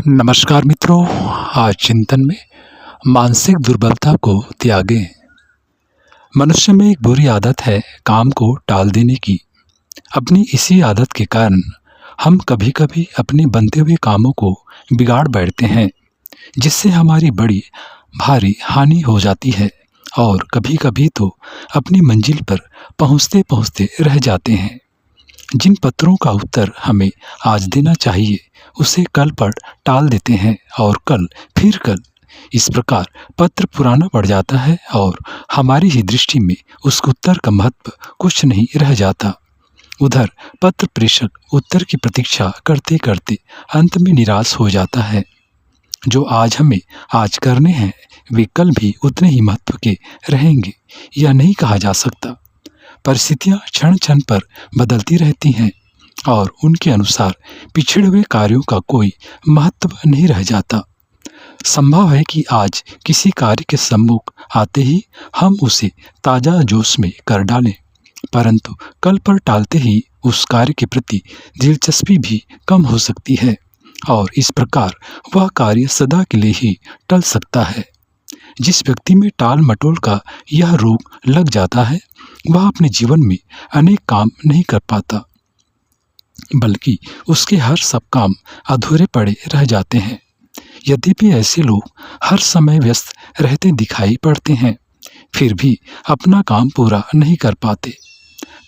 नमस्कार मित्रों। आज चिंतन में मानसिक दुर्बलता को त्यागें। मनुष्य में एक बुरी आदत है काम को टाल देने की। अपनी इसी आदत के कारण हम कभी-कभी अपने बनते हुए कामों को बिगाड़ बैठते हैं, जिससे हमारी बड़ी भारी हानि हो जाती है और कभी-कभी तो अपनी मंजिल पर पहुंचते-पहुंचते रह जाते हैं। जिन पत्रों का उत्तर हमें आज देना चाहिए, उसे कल पर टाल देते हैं और कल फिर कल। इस प्रकार पत्र पुराना पड़ जाता है और हमारी ही दृष्टि में उस उत्तर का महत्व कुछ नहीं रह जाता। उधर पत्र प्रेषक उत्तर की प्रतीक्षा करते करते अंत में निराश हो जाता है। जो आज हमें आज करने हैं, वे कल भी उतने ही महत्व के रहेंगे, यह नहीं कहा जा सकता। परिस्थितियां क्षण क्षण पर बदलती रहती हैं और उनके अनुसार पिछड़े हुए कार्यों का कोई महत्व नहीं रह जाता। संभव है कि आज किसी कार्य के सम्मुख आते ही हम उसे ताजा जोश में कर डालें, परंतु कल पर टालते ही उस कार्य के प्रति दिलचस्पी भी कम हो सकती है और इस प्रकार वह कार्य सदा के लिए ही टल सकता है। जिस व्यक्ति में टाल मटोल का यह रोग लग जाता है, वह अपने जीवन में अनेक काम नहीं कर पाता, बल्कि उसके हर सब काम अधूरे पड़े रह जाते हैं। यद्यपि ऐसे लोग हर समय व्यस्त रहते दिखाई पड़ते हैं, फिर भी अपना काम पूरा नहीं कर पाते।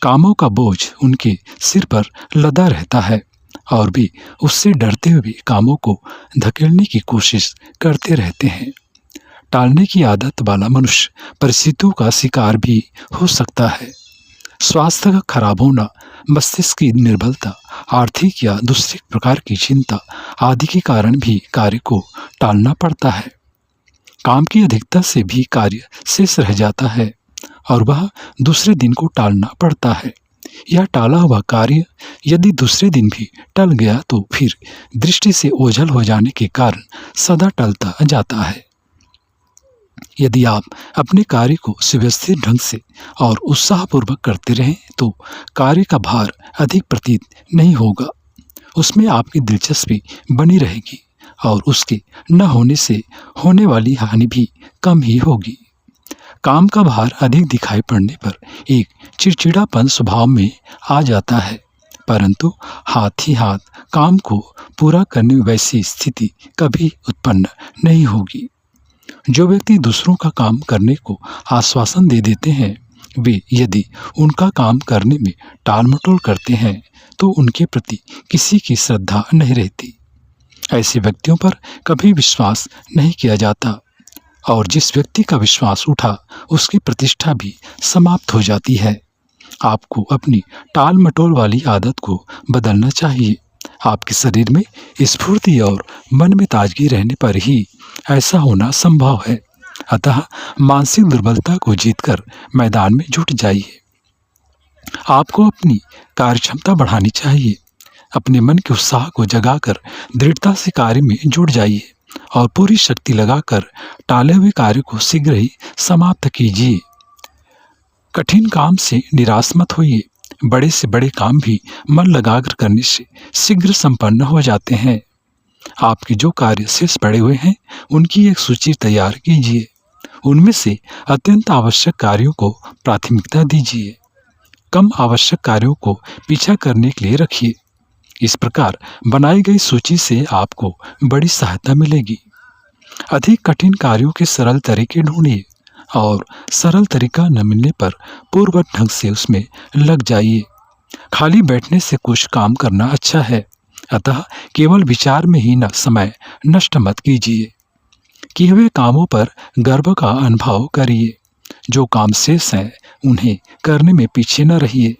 कामों का बोझ उनके सिर पर लदा रहता है और भी उससे डरते हुए कामों को धकेलने की कोशिश करते रहते हैं। टालने की आदत वाला मनुष्य परिस्थितियों का शिकार भी हो सकता है। स्वास्थ्य का खराब होना, मस्तिष्क की निर्बलता, आर्थिक या दूसरे प्रकार की चिंता आदि के कारण भी कार्य को टालना पड़ता है। काम की अधिकता से भी कार्य शेष रह जाता है और वह दूसरे दिन को टालना पड़ता है। यह टाला हुआ कार्य यदि दूसरे दिन भी टल गया तो फिर दृष्टि से ओझल हो जाने के कारण सदा टलता जाता है। यदि आप अपने कार्य को सुव्यवस्थित ढंग से और उत्साहपूर्वक करते रहें तो कार्य का भार अधिक प्रतीत नहीं होगा। उसमें आपकी दिलचस्पी बनी रहेगी और उसके न होने से होने वाली हानि भी कम ही होगी। काम का भार अधिक दिखाई पड़ने पर एक चिड़चिड़ापन स्वभाव में आ जाता है, परंतु हाथ ही हाथ काम को पूरा करने में वैसी स्थिति कभी उत्पन्न नहीं होगी। जो व्यक्ति दूसरों का काम करने को आश्वासन दे देते हैं, वे यदि उनका काम करने में टालमटोल करते हैं तो उनके प्रति किसी की श्रद्धा नहीं रहती। ऐसे व्यक्तियों पर कभी विश्वास नहीं किया जाता और जिस व्यक्ति का विश्वास उठा उसकी प्रतिष्ठा भी समाप्त हो जाती है। आपको अपनी टाल मटोल वाली आदत को बदलना चाहिए। आपके शरीर में स्फूर्ति और मन में ताजगी रहने पर ही ऐसा होना संभव है। अतः मानसिक दुर्बलता को जीतकर मैदान में जुट जाइए। आपको अपनी कार्यक्षमता बढ़ानी चाहिए। अपने मन के उत्साह को जगाकर दृढ़ता से कार्य में जुट जाइए और पूरी शक्ति लगाकर टाले हुए कार्य को शीघ्र ही समाप्त कीजिए। कठिन काम से निराश मत होइए। बड़े से बड़े काम भी मन लगाकर करने से शीघ्र संपन्न हो जाते हैं। आपके जो कार्य शेष पड़े हुए हैं, उनकी एक सूची तैयार कीजिए। उनमें से अत्यंत आवश्यक कार्यों को प्राथमिकता दीजिए। कम आवश्यक कार्यों को पीछा करने के लिए रखिए। इस प्रकार बनाई गई सूची से आपको बड़ी सहायता मिलेगी। अधिक कठिन कार्यों के सरल तरीके ढूंढिए और सरल तरीका न मिलने पर पूर्ववत ढंग से उसमें लग जाइए। खाली बैठने से कुछ काम करना अच्छा है, अतः केवल विचार में ही न समय नष्ट मत कीजिए। किए हुए कामों पर गर्व का अनुभव करिए। जो काम शेष हैं, उन्हें करने में पीछे न रहिए।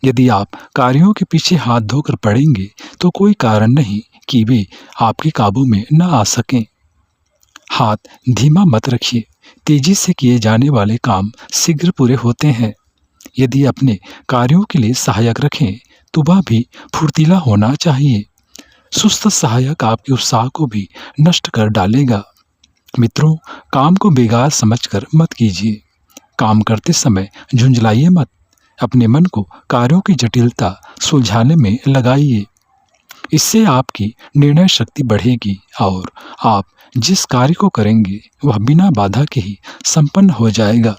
यदि आप कार्यों के पीछे हाथ धोकर पड़ेंगे तो कोई कारण नहीं कि वे आपके काबू में न आ सकें। हाथ धीमा मत रखिए। तेजी से किए जाने वाले काम शीघ्र पूरे होते हैं। यदि अपने कार्यों के लिए सहायक रखें तो वह भी फुर्तीला होना चाहिए। सुस्त सहायक आपके उत्साह को भी नष्ट कर डालेगा। मित्रों, काम को बेकार समझकर मत कीजिए। काम करते समय झुंझलाइए मत। अपने मन को कार्यों की जटिलता सुलझाने में लगाइए। इससे आपकी निर्णय शक्ति बढ़ेगी और आप जिस कार्य को करेंगे वह बिना बाधा के ही संपन्न हो जाएगा।